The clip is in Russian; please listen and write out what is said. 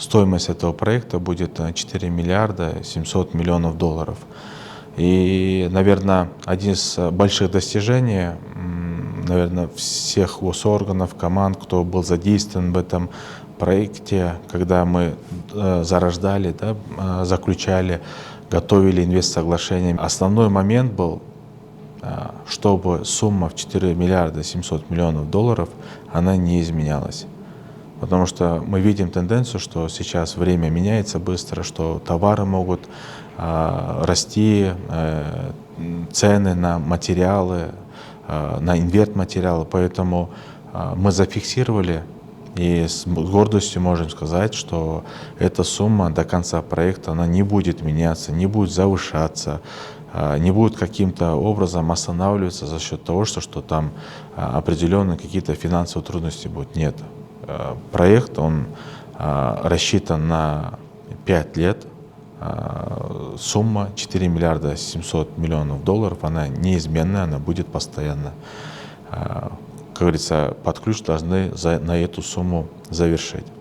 стоимость этого проекта будет 4 миллиарда 700 миллионов долларов. И, наверное, один из больших достижений, наверное, всех госорганов, команд, кто был задействован в этом проекте, когда мы зарождали, да, заключали, готовили инвестсоглашение. Основной момент был, чтобы сумма в 4 миллиарда 700 миллионов долларов, она не изменялась. Потому что мы видим тенденцию, что сейчас время меняется быстро, что товары могут расти, цены на материалы, на инвертматериалы. Поэтому мы зафиксировали и с гордостью можем сказать, что эта сумма до конца проекта она не будет меняться, не будет завышаться, не будет каким-то образом останавливаться за счет того, что там определенные какие-то финансовые трудности будут. Нет. Проект, он рассчитан на 5 лет. Сумма 4 миллиарда 700 миллионов долларов, она неизменная, она будет постоянно. Как говорится, под ключ должны на эту сумму завершить.